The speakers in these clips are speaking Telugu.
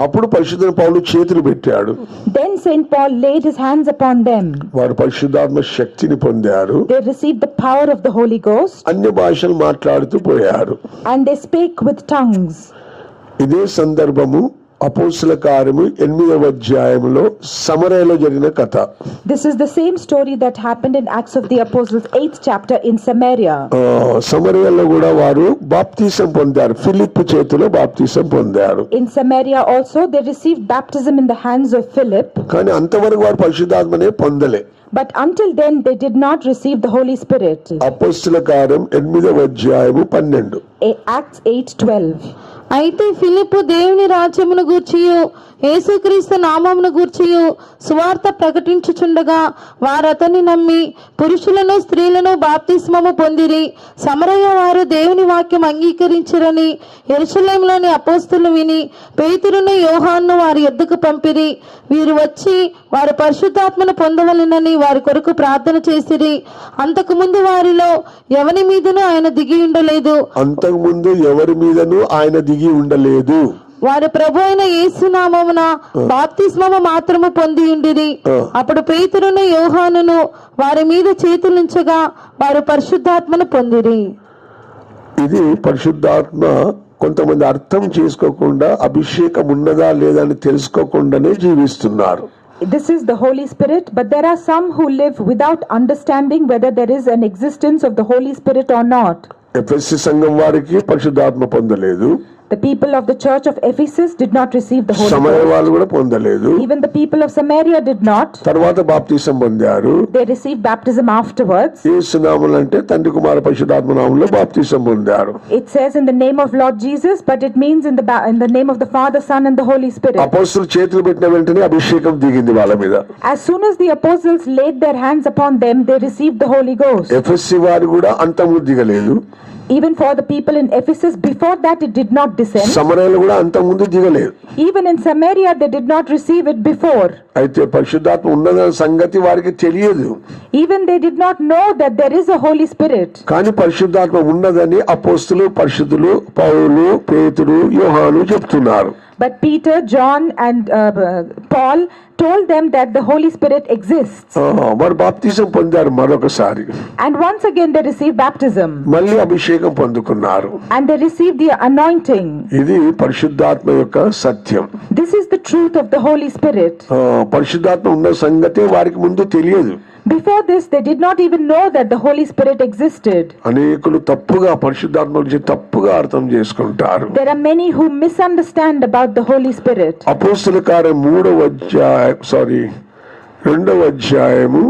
అప్పుడు పరిశుద్ధ పౌలు చేతులు పెట్టాడు. Then Saint Paul laid his hands upon them. వారు పరిశుద్ధాత్మ శక్తిని పొందారు. They received the power of the Holy Ghost. అన్య భాషలు మాట్లాడుతూ పోయారు. And they spake with tongues. ఇదే సందర్భము అపోస్తల కార్యము 8వ అధ్యాయములో సమరయలో జరిగిన కథ. This is the same story that happened in Acts of the Apostles 8th chapter in Samaria. సమరయలో కూడా వారు బాప్తిసం పొందారు. ఫిలిప్ చేతిలో బాప్తిసం పొందారు. In Samaria also they received baptism in the hands of Philip. కానీ అంతవరకు వారు పరిశుద్ధాత్మనే పొందలే. But until then they did not receive the Holy Spirit. అపోస్తల కార్యం 8వ అధ్యాయము 12. Acts 8:12. అయితే ఫిలిప్పు దేవుని రాజ్యమును గూర్చియు యేసుక్రీస్తు నామమును గూర్చియు సువార్త ప్రకటించుచుండగా వారు అతన్ని నమ్మి పురుషులను స్త్రీలను బాప్తిస్మము పొందిరి. సమరయ వారు దేవుని వాక్యం అంగీకరించిరని యెరూషలేములోని అపోస్తలు విని పేతురును యోహాను వారి యొద్దకు పంపిరి. వీరు వచ్చి వారు పరిశుద్ధాత్మను పొందవలెనని వారి కొరకు ప్రార్థన చేసిరి. అంతకుముందు వారిలో ఎవరి మీదను ఆయన దిగి ఉండలేదు. వారు ప్రభు అయిన యేసు నామమున బాప్తిస్మము మాత్రము పొంది ఉండిరి. అప్పుడు పేతురును యోహానును వారి మీద చేతులుంచగా వారు పరిశుద్ధాత్మను పొందిరి. ఇది పరిశుద్ధాత్మ కొంతమంది అర్థం చేసుకోకుండా అభిషేకం ఉన్నదా లేదా అని తెలుసుకోకుండానే జీవిస్తున్నారు. This is the Holy Spirit, but there are some who live without understanding whether there is an existence of the Holy Spirit or not. ఎఫెసీ సంఘం వారికి పరిశుద్ధాత్మ పొందలేదు. The people of the church of Ephesus did not receive the Holy సమరయ వాళ్ళు కూడా పొందలేదు. Even the people of Samaria did not. తర్వాత బాప్తిసం పొందారు. They received baptism afterwards. యేసు నామములో అంటే తండ్రి కుమార పరిశుద్ధాత్మ నామములో బాప్తిసం పొందారు. It says in the name of Lord Jesus, but it means in the name of the Father, Son and the Holy Spirit. అపోస్తలులు చేతులు పెట్టిన వెంటనే అభిషేకం దిగింది వాళ్ళ మీద. As soon as the apostles laid their hands upon them, they received the Holy Ghost. ఎఫెసీ వారు కూడా అంతము దిగలేదు. Even for the people in Ephesus, before that it did not descend. సమరయలో కూడా అంతముందు దిగలేదు. Even in Samaria they did not receive it before. అయితే పరిశుద్ధాత్మ ఉన్నదన్న సంగతి వారికి తెలియదు. Even they did not know that there is a Holy Spirit. కానీ పరిశుద్ధాత్మ ఉన్నదని అపోస్తలులు, పరిశుద్ధులు పౌలు, పేతురు, యోహాను చెప్తున్నారు. But Peter, John and Paul told them that the Holy Spirit exists. వారు బాప్తిసం పొందారు మరొకసారి. And once again they received baptism. మళ్ళీ అభిషేకం పొందుకున్నారు. And they received the anointing. ఇది పరిశుద్ధాత్మ యొక్క సత్యం. This is the truth of the Holy Spirit. పరిశుద్ధాత్మ ఉన్న సంగతే వారికి ముందు తెలియదు. Before this they did not even know that the Holy Spirit existed. అనేకులు తప్పుగా పరిశుద్ధాత్మ గురించి తప్పుగా అర్థం చేసుకుంటారు. There are many who misunderstand about the Holy Spirit. అపోస్తల కార్యం 2వ అధ్యాయము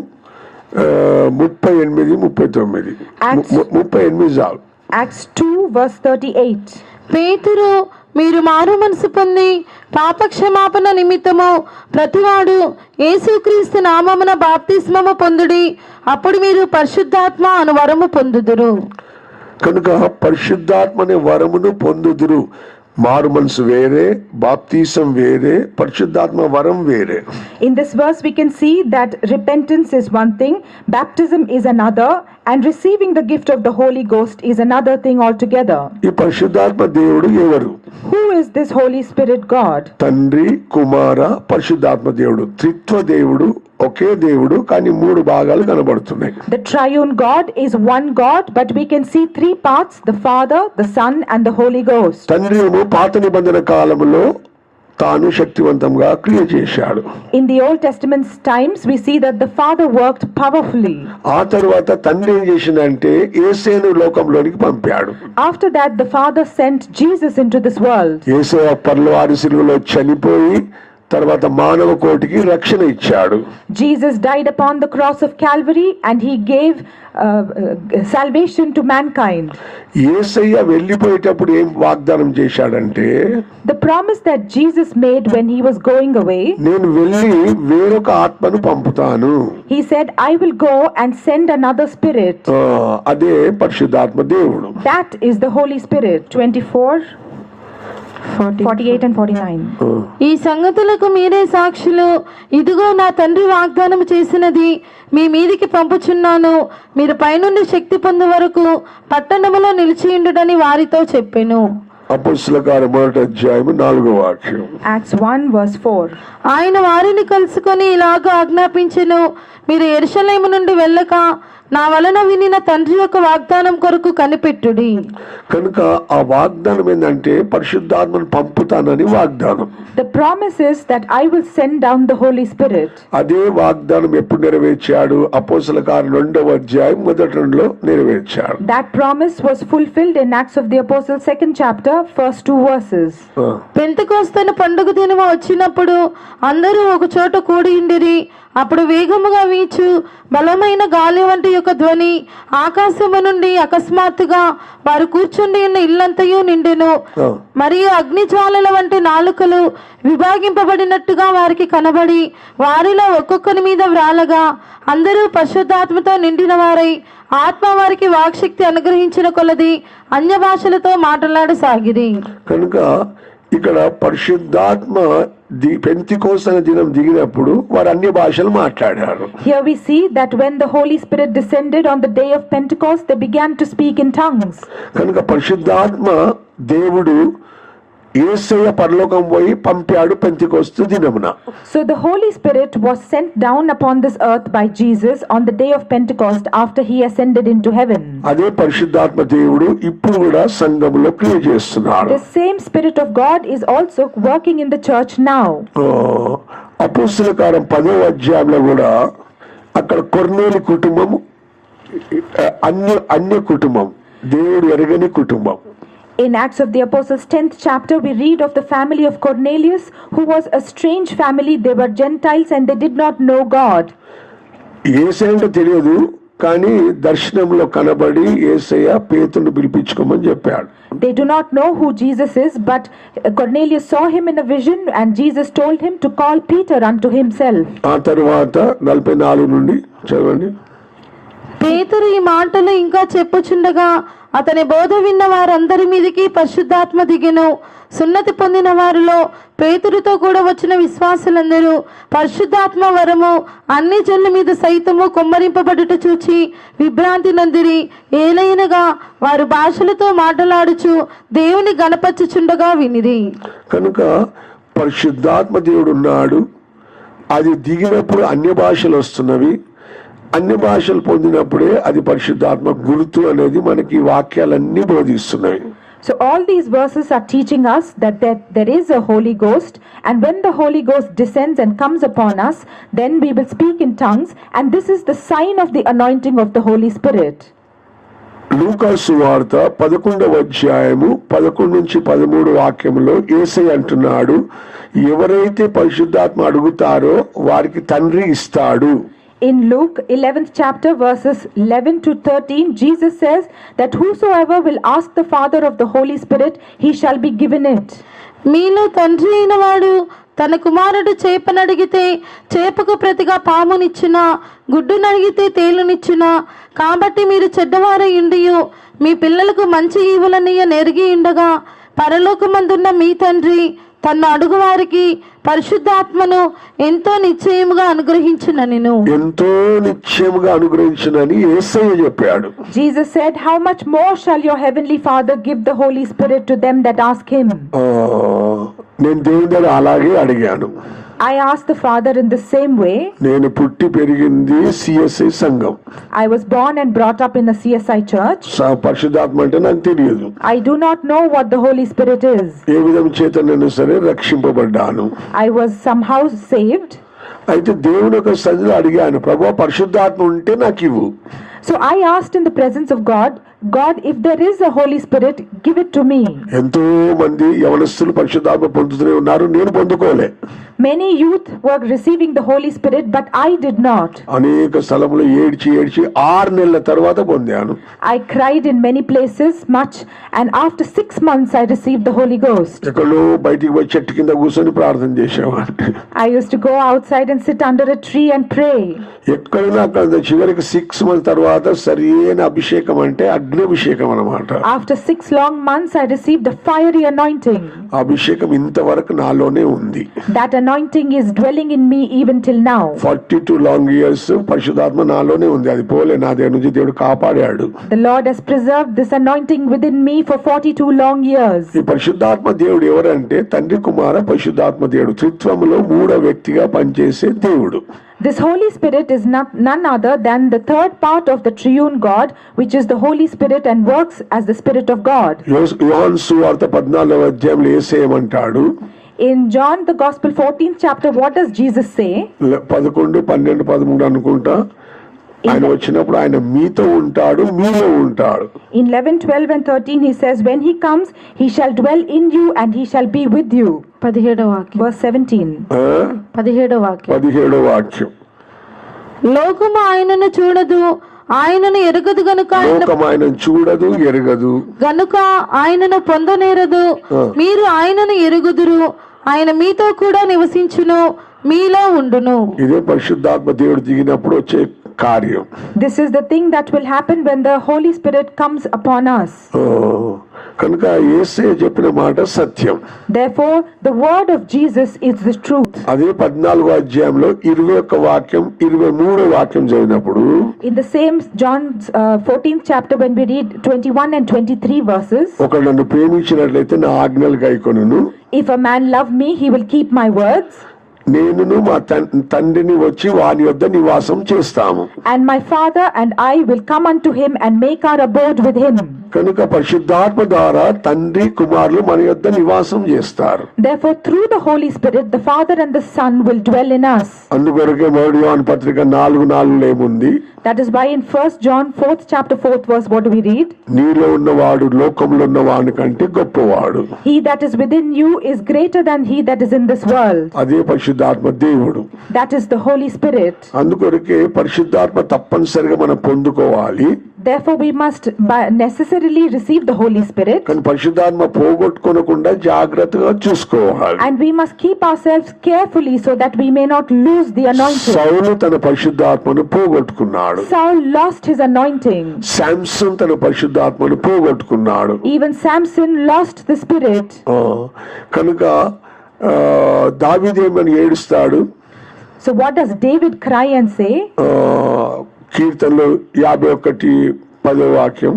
38-39. 38 Acts 2 verse 38. పేతురు మీరు మారు మనసు పొంది పాపక్షమాపణ నిమిత్తము ప్రతివాడు యేసుక్రీస్తు నామమున బాప్తిస్మము పొందుడి. అప్పుడు మీరు పరిశుద్ధాత్మ అను వరము పొందుదురు. కనుక పరిశుద్ధాత్మ అనే వరమును పొందుదురు. మారు మనసు వేరే, బాప్తిసం వేరే, పరిశుద్ధాత్మ వరం వేరే. In this verse we can see that repentance is one thing, baptism is another, and receiving the gift of the Holy Ghost is another thing altogether. ఈ పరిశుద్ధాత్మ దేవుడు ఎవరు? Who is this Holy Spirit God? తండ్రి, కుమార, పరిశుద్ధాత్మ దేవుడు. త్రిత్వ దేవుడు, ఒకే దేవుడు, కానీ 3 భాగాలు కనబడుతున్నాయి. The triune God is one God, but we can see 3 parts: the Father, the Son and the Holy Ghost. తండ్రి పాత నిబంధన కాలంలో తాను శక్తివంతంగా క్రియ చేశాడు. In the Old Testament times we see that the Father worked powerfully. ఆ తర్వాత తండ్రి ఏం చేసిందంటే యేసును లోకంలోనికి పంపాడు. After that the Father sent Jesus into this world. యేసు పరలోక శిలువలో చనిపోయి తర్వాత మానవ కోటికి రక్షణ ఇచ్చాడు. Jesus died upon the cross of Calvary and he gave salvation to mankind. యేసయ్య వెళ్ళిపోయేటప్పుడు ఏం వాగ్దానం చేశాడంటే, the promise that Jesus made when he was going away, నేను వెళ్ళి వేరొక ఆత్మను పంపుతాను. he said I will go and send another spirit. అదే పరిశుద్ధాత్మ దేవుడు. That is the Holy Spirit. 48 and 49. ఈ సంగతులకు మీరే సాక్షులు. ఇదిగో నా తండ్రి వాగ్దానం చేసినది మీ మీదికి పంపుచున్నాను. మీరు పైనుండి శక్తి పొందే వరకు పట్టణములో నిలిచియుండుడని వారితో చెప్పెను. అపోస్తల కార్యం 1:4. Acts 1 verse 4. ఆయన వారిని కలుసుకొని ఇలాగ ఆజ్ఞాపించెను, మీరు యెరూషలేము నుండి వెళ్ళక నా వలన వినిన తండ్రి యొక్క వాగ్దానం కొరకు కనిపెట్టుడి. కనుక ఆ వాగ్దానం ఏంటంటే పరిశుద్ధాత్మను పంపుతానని వాగ్దానం. The promise is that I will send down the Holy Spirit. అదే వాగ్దానం ఎప్పుడు నెరవేర్చాడు? అపోస్తల కార్యం 2:1 నెరవేర్చాడు. That promise was fulfilled in Acts of the Apostles 2nd chapter first 2 verses. Pentecost పండుగ దినము వచ్చినప్పుడు అందరూ ఒక చోట కూడి ఉండిరి. అప్పుడు వేగముగా వీచు బలమైన గాలి వంటి యొక్క ధ్వని ఆకాశము నుండి అకస్మాత్తుగా వారు కూర్చుండి ఉన్న ఇల్లంతయు నిండెను. మరియు అగ్ని జ్వాలల వంటి నాలుకలు విభాగింపబడినట్టుగా వారికి కనబడి వారిలో ఒక్కొక్కరి మీద వ్రాలగా అందరూ పరిశుద్ధాత్మతో నిండిన వారై ఆత్మ వారికి వాక్శక్తి అనుగ్రహించిన కొలది అన్య భాషలతో మాట్లాడసాగిరి. కనుక ఇక్కడ పరిశుద్ధాత్మ పెంతెకొస్తు అనే దినం దిగినప్పుడు వారు అన్ని భాషలు మాట్లాడారు. Here we see that when the Holy Spirit descended on the day of Pentecost, they began to speak in tongues. కనుక పరిశుద్ధాత్మ దేవుడు యేసయ్య పరలోకం పోయి పంపాడు పెంతెకొస్తు దినమున. So the Holy Spirit was sent down upon this earth by Jesus on the day of Pentecost after he ascended into heaven. అదే పరిశుద్ధాత్మ దేవుడు ఇప్పుడు కూడా సంఘములో క్రియ చేస్తున్నాడు. The same Spirit of God is also working in the church now. అపోస్తల కార్యం 10వ కూడా అక్కడ కొర్నేలి కుటుంబం అన్య కుటుంబం, దేవుడు ఎరగని కుటుంబం. In Acts of the Apostles 10th chapter we read of the family of Cornelius, who was a strange family. They were Gentiles and they did not know God. యేసయ్య తెలియదు, కానీ దర్శనంలో కనబడి యేసయ్య పేతురుని పిలిపించుకోమని చెప్పాడు. They do not know who Jesus is, but Cornelius saw him in a vision and Jesus told him to call Peter unto himself. ఆ తర్వాత 44 నుండి చదవండి. పేతురు ఈ మాటలు ఇంకా చెప్పుచుండగా అతని బోధ విన్న వారందరి మీదకి పరిశుద్ధాత్మ దిగెను. సున్నతి పొందిన వారిలో పేతురుతో కూడా వచ్చిన విశ్వాసులందరూ పరిశుద్ధాత్మ వరము అన్ని జనుల మీద సైతము కొమ్మరింపబడుట చూచి విభ్రాంతి నందిరి. ఏలైనగా వారు భాషలతో మాట్లాడుచు దేవుని గణపరచుచుండగా వినిరి. కనుక పరిశుద్ధాత్మ దేవుడు ఉన్నాడు. అది దిగినప్పుడు అన్య భాషలు వస్తున్నవి. అన్ని భాషలు పొందినప్పుడే అది పరిశుద్ధాత్మ గుర్తు అనేది మనకి వాక్యాలన్నీ బోధిస్తున్నాయి. So all these verses are teaching us that there is a Holy Ghost, and when the Holy Ghost descends and comes upon us, then we will speak in tongues, and this is the sign of the anointing of the Holy Spirit. లూకా సువార్త 11:11-13 వాక్యంలో యేసయ్య అంటున్నాడు, ఎవరైతే పరిశుద్ధాత్మ అడుగుతారో వారికి తండ్రి ఇస్తాడు. In Luke 11th chapter verses 11 to 13, Jesus says that whosoever will ask the Father of the Holy Spirit, he shall be given it. మీలో తండ్రి అయిన వాడు తన కుమారుడు చేపనడిగితే చేపకు ప్రతిగా పామునిచ్చిన, గుడ్డునడిగితే తేలునిచ్చిన. కాబట్టి మీరు చెడ్డవారై ఉండియు మీ పిల్లలకు మంచి ఈవులనియ నెరిగి ఉండగా పరలోకమందున్న మీ తండ్రి తన అడుగు వారికి పరిశుద్ధాత్మను ఎంతో నిశ్చయముగా అనుగ్రహించుననిను. ఎంతో నిశ్చయముగా అనుగ్రహించునని యేసయ్య చెప్పాడు. Jesus said, how much more shall your heavenly Father give the Holy Spirit to them that ask him? నేను దేవుని దగ్గర అలాగే అడిగాను. I asked the Father in the same way. నేను పుట్టి పెరిగింది CSI సంఘం. I was born and brought up in a CSI church. పరిశుద్ధాత్మ అంటే నాకు తెలియదు. I do not know what the Holy Spirit is. ఏ విధం చేత నేను సరే రక్షింపబడ్డాను. I was somehow saved. అయితే దేవుని యొక్క సన్నిధిలో అడిగాను, ప్రభువా పరిశుద్ధాత్మ ఉంటే నాకు ఇవ్వు. So I asked in the presence of God, if there is a Holy Spirit, give it to me. ఎంతో మంది యవనస్తులు పరిశుద్ధాత్మ పొందుతూనే ఉన్నారు, నేను పొందుకోలే. Many youth were receiving the Holy Spirit, but I did not. అనేక స్థలములో ఏడ్చి 6 నెలల తర్వాత పొందాను. I cried in many places much, and after 6 months I received the Holy Ghost. ఎక్కడో బయటికి పోయి చెట్టు కింద కూర్చొని ప్రార్థన చేసేవాడిని. I used to go outside and sit under a tree and pray. ఎక్కడైనా అక్కడ చివరికి 6 months తర్వాత సరైన అభిషేకం అంటే ఆ అగ్నిభిషేకం అన్నమాట. After 6 long months, I received a fiery anointing. ఆ అభిషేకం ఇంతవరకు నాలోనే ఉంది. That anointing is dwelling in me even till now. 42 long years పరిశుద్ధాత్మ నాలోనే ఉంది. అది పోలే, నా దగ్గర నుంచి దేవుడు కాపాడాడు. The Lord has preserved this anointing within me for 42 long years. ఈ పరిశుద్ధాత్మ దేవుడు ఎవరంటే తండ్రి కుమార పరిశుద్ధాత్మ దేవుడు, త్రిత్వములో మూడో వ్యక్తిగా పనిచేసే దేవుడు. This Holy Spirit is none other than the third part of the triune God, which is the Holy Spirit and works as the Spirit of God. యోహాను సువార్త 14వ అధ్యాయంలో యేసేయమంటాడు. In John the Gospel 14th chapter, what does Jesus say? 11, 12, 13 అనుకుంటా. ఆయన వచ్చినప్పుడు ఆయన మీతో ఉంటాడు, మీలో ఉంటాడు. In 11, 12 and 13 he says, when he comes, he shall dwell in you and he shall be with you. 17వ వాక్యం. Verse 17. 17వ వాక్యం. 17వ వాక్యం. లోకము ఆయనను చూడదు, ఆయనను ఎరుగదు గనుక లోకం ఆయనను చూడదు, ఎరగదు గనుక ఆయనను పొందనేరదు. మీరు ఆయనను ఎరుగుదురు, ఆయన మీతో కూడా నివసించును, మీలో ఉండును. ఇదే పరిశుద్ధాత్మ దేవుడు దిగినప్పుడు వచ్చే కార్యం. This is the thing that will happen when the Holy Spirit comes upon us. కనుక యేసయ్య చెప్పిన మాట సత్యం. Therefore the word of Jesus is the truth. అదే 14వ అధ్యాయంలో 21 వాక్యం 23 వాక్యం చదివినప్పుడు, In the same John's 14th chapter, when we read 21 and 23 verses, ఒకడు నన్ను ప్రేమించినట్లయితే నా ఆజ్ఞలు గైకొనును, if a man love me, he will keep my words, నేనును మా తండ్రిని వచ్చి వాని యొద్ద నివాసం చేస్తాము. and my Father and I will come unto him and make our abode with him. కనుక పరిశుద్ధాత్మ ద్వారా తండ్రి కుమారులు మన యొద్ద నివాసం చేస్తారు. Therefore through the Holy Spirit, the Father and the Son will dwell in us. అందుకొరకే 1 యోహాను పత్రిక 4:4 ఏముంది? That is why in 1 John 4th chapter 4th verse, what do we read? నీలో ఉన్నవాడు లోకంలో ఉన్న వాని కంటే గొప్పవాడు. He that is within you is greater than he that is in this world. అదే పరిశుద్ధాత్మ దేవుడు. That is the Holy Spirit. అందుకొరకే పరిశుద్ధాత్మ తప్పనిసరిగా మనం పొందుకోవాలి. Therefore we must necessarily receive the Holy Spirit, కానీ పరిశుద్ధాత్మ పోగొట్టుకోనకుండా జాగ్రత్తగా చూసుకోవాలి. and we must keep ourselves carefully so that we may not lose the anointing. సౌలు తన పరిశుద్ధాత్మను పోగొట్టుకున్నాడు. Saul lost his anointing. Samson తన పరిశుద్ధాత్మను పోగొట్టుకున్నాడు. Even Samson lost the Spirit. కనుక దావీదేమని ఏడుస్తాడు. So what does David cry and say? కీర్తనలో 51:10 వాక్యం,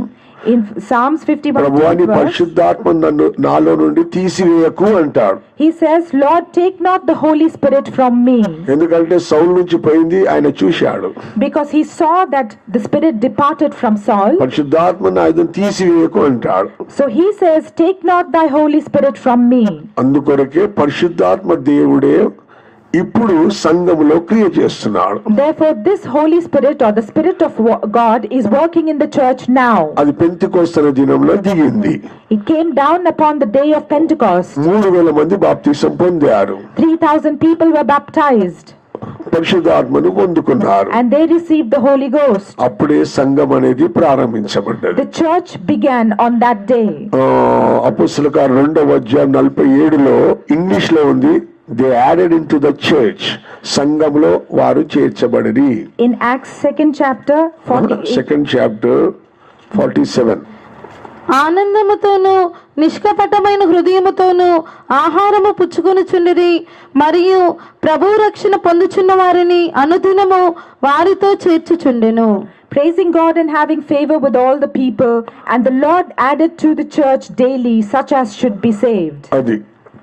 In Psalms 51 ప్రభువాని verse, పరిశుద్ధాత్మ నన్ను నాలో నుండి తీసివేయకు అంటాడు. he says, Lord, take not the Holy Spirit from me. ఎందుకంటే సౌలు నుంచి పోయింది ఆయన చూశాడు. Because he saw that the Spirit departed from Saul. పరిశుద్ధాత్మ నాయన తీసివేయకు అంటాడు. So he says, take not thy Holy Spirit from me. అందుకొరకే పరిశుద్ధాత్మ దేవుడే ఇప్పుడు సంఘములో క్రియ చేస్తున్నాడు. Therefore this Holy Spirit or the Spirit of God is working in the church now. అది పెంతెకొస్తు దినంలో దిగింది. It came down upon the day of Pentecost. 3,000 మంది బాప్తిసం పొందారు. 3,000 people were baptized. పరిశుద్ధాత్మను పొందుకున్నారు. And they received the Holy Ghost. అప్పుడే సంఘం అనేది ప్రారంభించబడ్డది. The church began on that day. అపోస్తలుల కార్యం 2వ అధ్యాయం 47లో ఇంగ్లీష్ లో ఉంది, they added into the church, సంఘములో వారు చేర్చబడిరి. In Acts 2nd chapter 47. ఆనందముతోను నిష్కపటమైన హృదయముతోను ఆహారము పుచ్చుకొనుచుండిరి, మరియు ప్రభు రక్షణ పొందుచున్న వారిని అనుదినము వారితో చేర్చుచుండెను. praising God and having favor with all the people, and the Lord added to the church daily such as should be saved. అది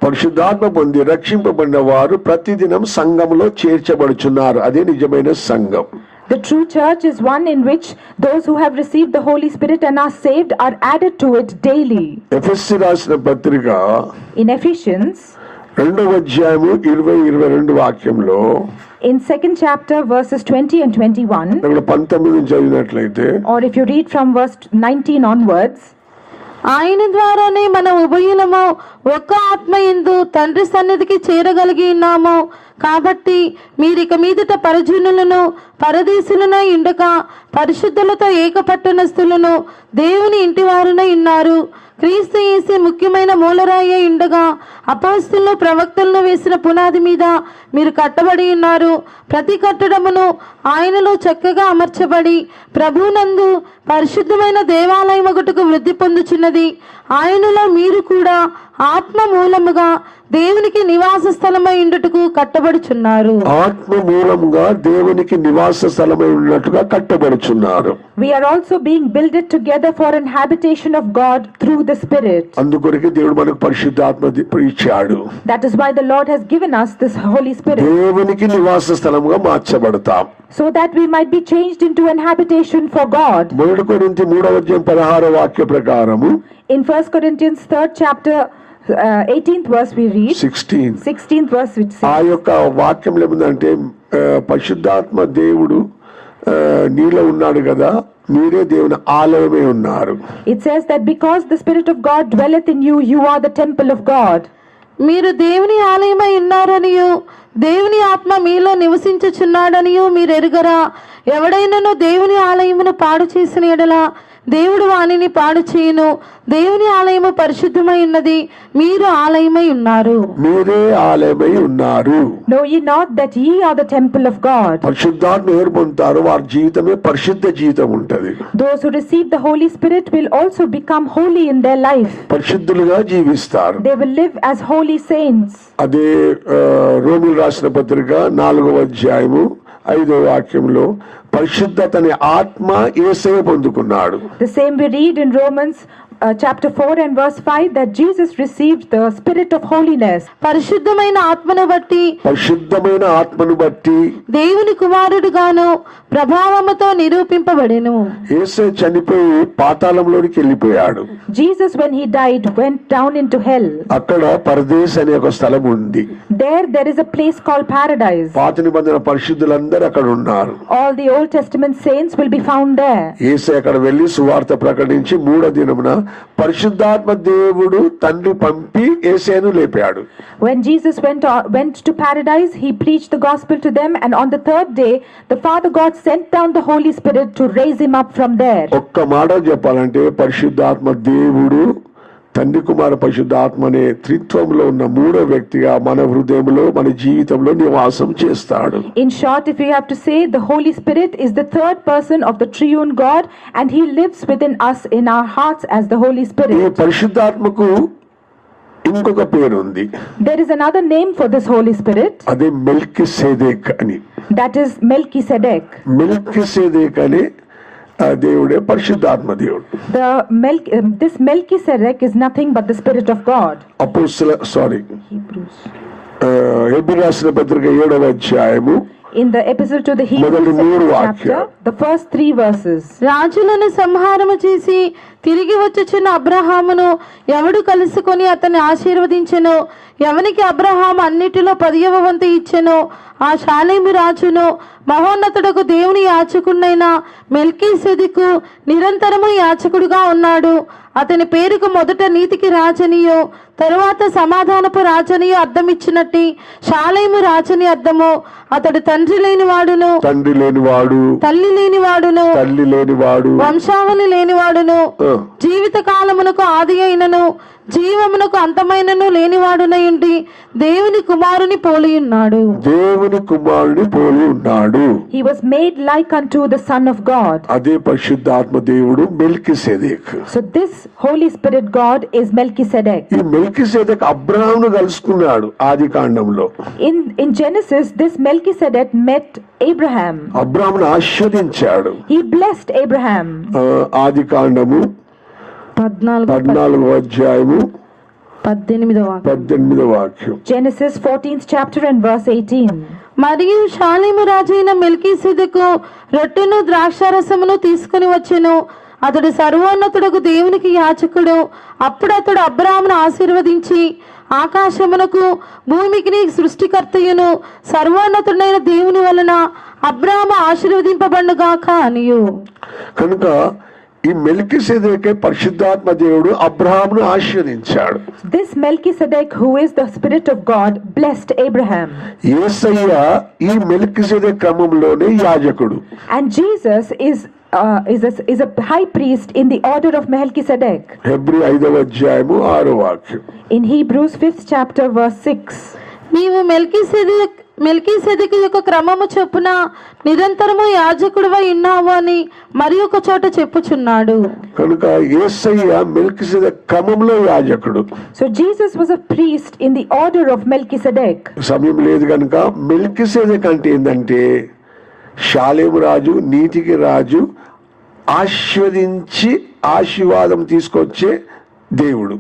పరిశుద్ధాత్మ పొంది రక్షింపబడిన వారు ప్రతిదినం సంఘములో చేర్చబడుచున్నారు. అదే నిజమైన సంఘం. The true church is one in which those who have received the Holy Spirit and are saved are added to it daily. ఎఫెసీ రాసిన పత్రిక In Ephesians 2వ అధ్యాయము 20-22 వాక్యంలో, in 2nd chapter verses 20 and 21, అక్కడ 19 చదివినట్లయితే, or if you read from verse 19 onwards, ఆయన ద్వారానే మన ఉభయులము ఒక్క ఆత్మ యందు తండ్రి సన్నిధికి చేరగలిగి ఉన్నాము. కాబట్టి మీరిక మీదట పరజనులను పరదేశులనై ఉండక పరిశుద్ధులతో ఏకపట్టణస్థులను దేవుని ఇంటి వారునై ఉన్నారు. క్రీస్తు యేసే ముఖ్యమైన మూలరాయి ఉండగా అపోస్తలులు ప్రవక్తలను వేసిన పునాది మీద మీరు కట్టబడి ఉన్నారు. ప్రతి కట్టడమును ఆయనలో చక్కగా అమర్చబడి ప్రభువునందు పరిశుద్ధమైన దేవాలయం ఒకటికు వృద్ధి పొందుచున్నది. ఆయనలో మీరు కూడా ఆత్మ మూలముగా దేవునికి నివాస స్థలమై ఉండుటకు కట్టబడుచున్నారు. ఆత్మ మూలంగా దేవునికి నివాస స్థలమై ఉన్నట్టుగా కట్టబడుచున్నారు. We are also being builded together for an habitation of God through the Spirit. అందుకొరకే దేవుడు మనకు పరిశుద్ధాత్మ ఇచ్చాడు. That is why the Lord has given us this Holy Spirit, దేవునికి నివాస స్థలముగా మార్చబడతాం. so that we might be changed into an habitation for God. 1 కొరింథీ 3:16 వాక్య ప్రకారము In 1 Corinthians 3rd chapter 18th verse we read, 16th verse which ఆ says, యొక్క వాక్యంలో ఏముందంటే పరిశుద్ధాత్మ దేవుడు నీలో ఉన్నాడు కదా, మీరే దేవుని ఆలయమే ఉన్నారు. it says that because the Spirit of God dwelleth in you, you are the temple of God. మీరు దేవుని ఆలయమై ఉన్నారనియు దేవుని ఆత్మ మీలో నివసించుచున్నాడనియు మీరు ఎరుగరా? ఎవడైనను దేవుని ఆలయమును పాడు చేసిన ఎడల దేవుడు వానిని పాడు చేయును. దేవుని ఆలయము పరిశుద్ధమై ఉన్నది, మీరు ఆలయమై ఉన్నారు. మీరే ఆలయమై ఉన్నారు. Know ye not that ye are the temple of God? పరిశుద్ధాత్మ ఎవరు పొందుతారో వారి జీవితమే పరిశుద్ధ జీవితం ఉంటది. Those who receive the Holy Spirit will also become holy in their life. పరిశుద్ధులుగా జీవిస్తారు. They will live as holy saints. అదే రోమిలు రాసిన పత్రిక 4వ అధ్యాయము 5వ వాక్యంలో పరిశుద్ధతని ఆత్మ యేసయ్య పొందుకున్నాడు. The same we read in Romans chapter 4 and verse 5 that Jesus received the spirit of holiness. పరిశుద్ధమైన ఆత్మను బట్టి పరిశుద్ధమైన ఆత్మను బట్టి దేవుని కుమారుడుగాను ప్రభావముతో నిరూపింపబడెను. యేసయ్య చనిపోయి పాతాళంలోనికి వెళ్ళిపోయాడు. Jesus, when he died, went down into hell. అక్కడ పరదేశ్ అనే ఒక స్థలం ఉంది. There is a place called paradise. పాత నిబంధన పరిశుద్ధులందరూ అక్కడ ఉన్నారు. All the Old Testament saints will be found there. యేసయ్య అక్కడ వెళ్లి సువార్త ప్రకటించి 3వ దినమున పరిశుద్ధాత్మ దేవుడు తండ్రి పంపి యేసయ్యను లేపాడు. When Jesus went to paradise, he preached the gospel to them, and on the 3rd day the Father God sent down the Holy Spirit to raise him up from there. ఒక్క మాట చెప్పాలంటే పరిశుద్ధాత్మ దేవుడు తండ్రి కుమార పరిశుద్ధాత్మ అనే త్రిత్వంలో ఉన్న 3వ వ్యక్తిగా మన హృదయంలో మన జీవితంలో నివాసం చేస్తాడు. In short, if we have to say, the Holy Spirit is the third person of the triune God, and he lives within us in our hearts as the Holy ఈ Spirit. పరిశుద్ధాత్మకు ఇంకొక పేరు ఉంది. There is another name for this Holy Spirit, అదే మెల్కిసెదెక్ అని. that is Melchizedek. మెల్కిసెదెక్ అనే దేవుడే పరిశుద్ధాత్మ దేవుడు. This Melchizedek is nothing but the Spirit of God. Hebrew రాసిన పత్రిక 7వ అధ్యాయము In the epistle to the మొదటి Hebrews 3 chapter, వాక్యాలు. the first 3 verses. రాజులను సంహారము చేసి తిరిగి వచ్చుచున్న అబ్రహామును ఎవడు కలుసుకొని అతన్ని ఆశీర్వదించెనో, ఎవనికి అబ్రహాము అన్నిటిలో 10వ వంతు ఇచ్చెనో ఆ షాలేము రాజును మహోన్నతుడకు దేవుని యాచకుడైన మెల్కీసెదెకు నిరంతరము యాచకుడుగా ఉన్నాడు. అతని పేరుకు మొదట నీతికి రాజనియో తరువాత సమాధానపు రాజనియో అర్థమిచ్చినట్టి షాలేము రాజని అర్థము. అతడు తండ్రి లేనివాడును తండ్రి లేనివాడు, తల్లి లేనివాడును, తల్లి లేనివాడు, వంశావళి లేనివాడును, జీవిత కాలమునకు ఆది అయినను జీవమునకు అంతమైనను లేనివాడునయుండి దేవుని కుమారుని పోలి ఉన్నాడు. దేవుని కుమారుని పోలి ఉన్నాడు. He was made like unto the Son of God. అదే పరిశుద్ధాత్మ దేవుడు మెల్కిసెదెక్. So this Holy Spirit God is Melchizedek. ఈ మెల్కిసెదెక్ అబ్రహామును కలుసుకున్నాడు ఆది కాండంలో. In Genesis, this Melchizedek met Abraham. అబ్రహామును ఆశీర్వదించాడు. He blessed Abraham. ఆది కాండము 14వ అధ్యాయము 18వ వాక్యం. Genesis 14th chapter and verse 18. మరియు షాలేము రాజైన మెల్కీసెదెకు రొట్టెను ద్రాక్షారసమును తీసుకుని వచ్చెను. అతడు సర్వోన్నతుడకు దేవునికి యాచకుడు. అప్పుడు అతడు అబ్రాహామును ఆశీర్వదించి ఆకాశమునకు భూమికి సృష్టికర్తయును సర్వోన్నతుడైన దేవుని వలన అబ్రాహాము ఆశీర్వదింపబడుగాక అనియు. కనుక ఈ మెల్కిసెదెకే పరిశుద్ధాత్మ దేవుడు అబ్రహామును ఆశీర్వదించాడు. This Melchizedek, who is the Spirit of God, blessed Abraham. యేసయ్య ఈ మెల్కిసెదెక్ క్రమంలోనే యాజకుడు. And Jesus is is a high priest in the order of Melchizedek. Hebrew 5వ అధ్యాయము 6వ వాక్యం. In Hebrews 5th chapter verse 6. నీవు మెల్కీసెదెకు యొక్క క్రమము చొప్పున నిరంతరము యాజకుడివై ఉన్నావు అని మరి ఒక చోట చెప్పుచున్నాడు. కనుక యేసయ్య మెల్కీసెదెకు క్రమంలో యాజకుడు. So Jesus was a priest in the order of Melchizedek. సమయం లేదు కనుక మెల్కీసెదెకు అంటే ఏంటంటే షాలేము రాజు, నీతికి రాజు, ఆశీర్వదించి ఆశీర్వాదం తీసుకొచ్చే దేవుడు.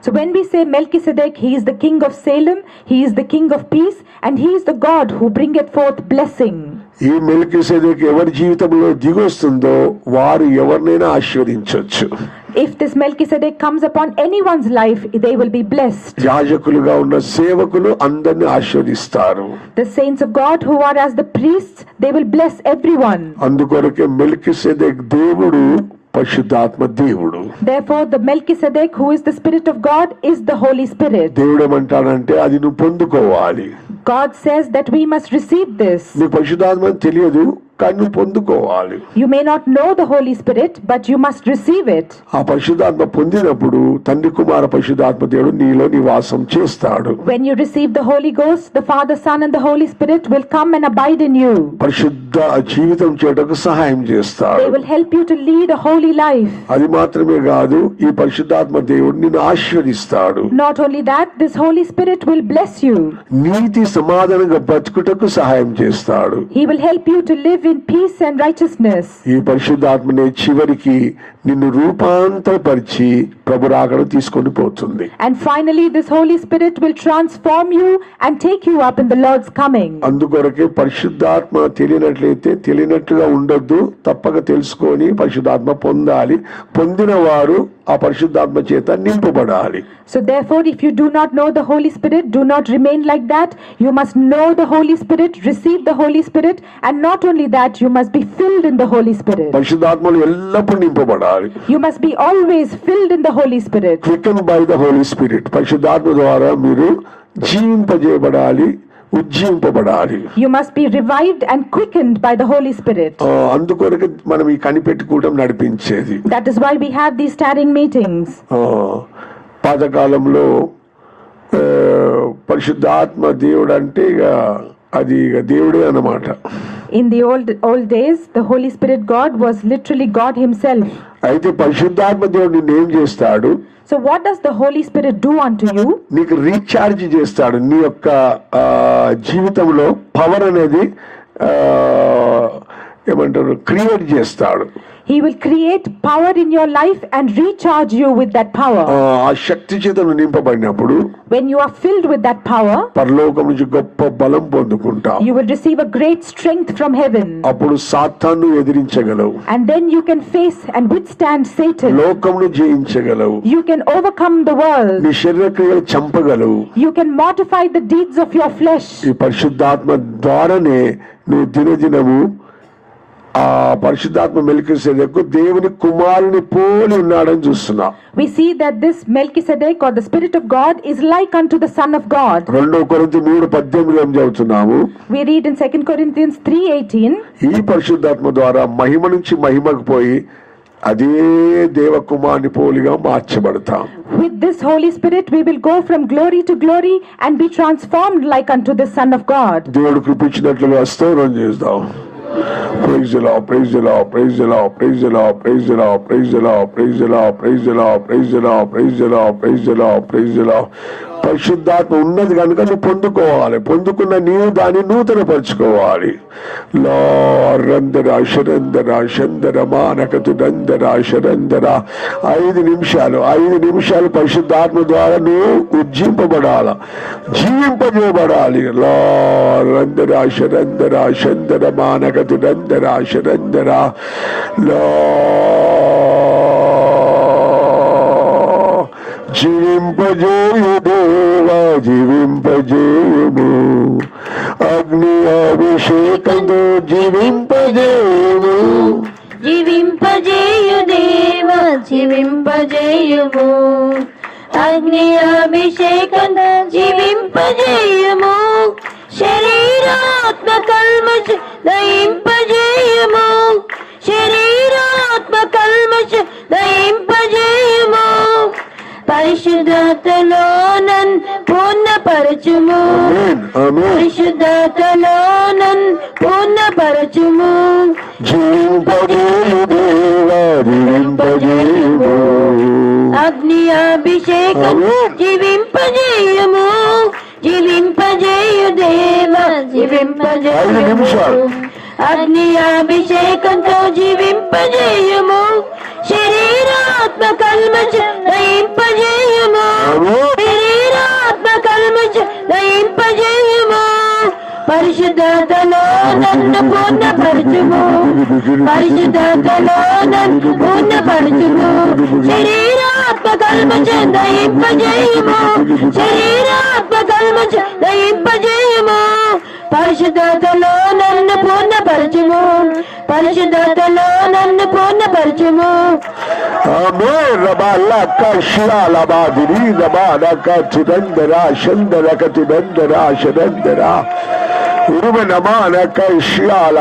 So when we say Melchizedek, he is the king of Salem, he is the king of peace, and he is the God who bringeth forth blessing. ఈ మెల్కీసెదెకు ఎవరి జీవితంలో దిగొస్తుందో వారు ఎవరినైనా ఆశీర్వదించవచ్చు. If this Melchizedek comes upon anyone's life, they will be blessed. యాజకులుగా ఉన్న సేవకులు అందరిని ఆశీర్వదిస్తారు. The saints of God who are as the priests, they will bless everyone. అందుకొరకే మెల్కీసెదెకు దేవుడు పరిశుద్ధాత్మ దేవుడు. Therefore the Melchizedek who is the Spirit of God is the Holy Spirit. దేవుడు ఏమంటాడంటే అది నువ్వు పొందుకోవాలి. God says that we must receive this. నీకు పరిశుద్ధాత్మ తెలియదు కానీ నువ్వు పొందుకోవాలి. You may not know the Holy Spirit, but you must receive it. ఆ పరిశుద్ధాత్మ పొందినప్పుడు తండ్రి కుమార పరిశుద్ధాత్మ దేవుడు నీలో నివాసం చేస్తాడు. When you receive the Holy Ghost, the Father, Son and the Holy Spirit will come and abide in you. పరిశుద్ధ జీవితం చేయటకు సహాయం చేస్తాడు. They will help you to lead a holy life. అది మాత్రమే కాదు, ఈ పరిశుద్ధాత్మ దేవుడు నిన్ను ఆశీర్వదిస్తాడు. Not only that, this Holy Spirit will bless you. నీతి సమాధానంగా బతుకుటకు సహాయం చేస్తాడు. He will help you to live in peace and righteousness. ఈ పరిశుద్ధాత్మనే చివరికి నిన్ను రూపాంతరపరిచి ప్రభు రాకడ తీసుకొని పోతుంది. And finally this Holy Spirit will transform you and take you up in the Lord's coming. అందుకొరకే పరిశుద్ధాత్మ తెలియనట్లయితే తెలియనట్లుగా ఉండొద్దు, తప్పక తెలుసుకొని పరిశుద్ధాత్మ పొందాలి. పొందిన వారు ఆ పరిశుద్ధాత్మ చేత నింపబడాలి. So therefore, if you do not know the Holy Spirit, do not remain like that. You must know the Holy Spirit, receive the Holy Spirit, and not only that, you must be filled in the Holy Spirit. పరిశుద్ధాత్మలో ఎల్లప్పుడూ నింపబడాలి. You must be always filled in the Holy Spirit. Quickened by the Holy Spirit. పరిశుద్ధాత్మ ద్వారా మీరు జీవింపజేయబడాలి, ఉజ్జీవింపబడాలి. You must be revived and quickened by the Holy Spirit. అందుకొరకు మనం ఈ కనిపెట్టి కూటం నడిపించేది. That is why we have these tarrying meetings. పాతకాలంలో పరిశుద్ధాత్మ దేవుడు అంటే అది దేవుడే అన్నమాట. In the old days, the Holy Spirit God was literally God himself. అయితే పరిశుద్ధాత్మ దేవుడు నిన్ను ఏం చేస్తాడు? So what does the Holy Spirit do unto you? నీకు రీఛార్జ్ చేస్తాడు. నీ యొక్క జీవితంలో పవర్ అనేది ఏమంటారు క్రియేట్ చేస్తాడు. He will create power in your life and recharge you with that power. ఆ శక్తి చేతను నింపబడినప్పుడు When you are filled with that power, పరలోకం నుంచి గొప్ప బలం పొందుకుంటావు. you will receive a great strength from heaven. అప్పుడు సాతాను ఎదిరించగలవు. And then you can face and withstand Satan. లోకమును జయించగలవు. You can overcome the world. నీ శరీర క్రియలు చంపగలవు. You can mortify the deeds of your flesh. ఈ పరిశుద్ధాత్మ ద్వారానే నువ్వు దినదినము ఆ పరిశుద్ధాత్మ మెల్కీసెదెకు దేవుని కుమారుని పోలి ఉన్నాడని చూస్తున్నా. We see that this Melchizedek or the Spirit of God is like unto the Son of God. 2 కొరింథీ 3:18 ఏం చదువుతున్నాము? We read in 2 Corinthians 3:18. ఈ పరిశుద్ధాత్మ ద్వారా మహిమ నుంచి మహిమకు పోయి అదే దేవ కుమారుని పోలిగా మార్చబడతాం. With this Holy Spirit we will go from glory to glory and be transformed like unto the Son of God. దేవుడు కృపించినట్లుగా స్తోత్రం చేద్దాం. Praise the Lord, praise the Lord, praise the Lord, praise the Lord, praise the Lord, praise the Lord, praise the Lord, praise the Lord, praise the Lord, praise the Lord, praise the Lord, praise the Lord. పరిశుద్ధాత్మ ఉన్నది కనుక నువ్వు పొందుకోవాలి. పొందుకున్న నీవు దాన్ని నూతనపరచుకోవాలి. లారందర శరందర శందర మానకతుడందర శరందర 5 నిమిషాలు పరిశుద్ధాత్మ ద్వారా నువ్వు ఉజ్జింపబడాల, జీవింపజేయబడాలి. లారందర శరందర శందర మానకతుడందర శరందర జీవింపజేయు దేవా జీవింపజేయుము, అగ్ని అభిషేకంతో జీవింపజేయుము. జీవింపజేయు దేవా జీవింపజేయుము, అగ్ని అభిషేకంతో జీవింపజేయుము. శరీరాత్మ కల్మష దయింపజేయుము, శరీరా పరిశుద్ధతలో నన్ను పూర్ణపరచుము జీవింపజేయు దేవా జీవింపజేయుము అగ్ని అభిషేకం జీవింపజేయము జీవింపజేయు దేవ 5 నిమిషాలు. అగ్ని అభిషేకంతో జీవింపజేయము శరీరాత్మ కల్మష దయింపజేయము శరీరాత్మ కల్మష దయింపజేయము పరిశుద్ధతలో నన్ను పూర్ణపరచుము పరిశుద్ధతలో నన్ను పూర్ణపరచుము శరీరాత్మ కల్మష దయింపజేయము శరీరాత్మ కల్మష దయింపజేయము పరిశుద్ధతలో నన్ను పూర్ణపరచుము పరిశుద్ధతలో నన్ను పూర్ణపరచుము ఆమేన్ రబాలక శిలాలబాదిని రబాలక తుదందరా శందరక తుదందరా శనందరా ఉరుమ నమానక శిలాల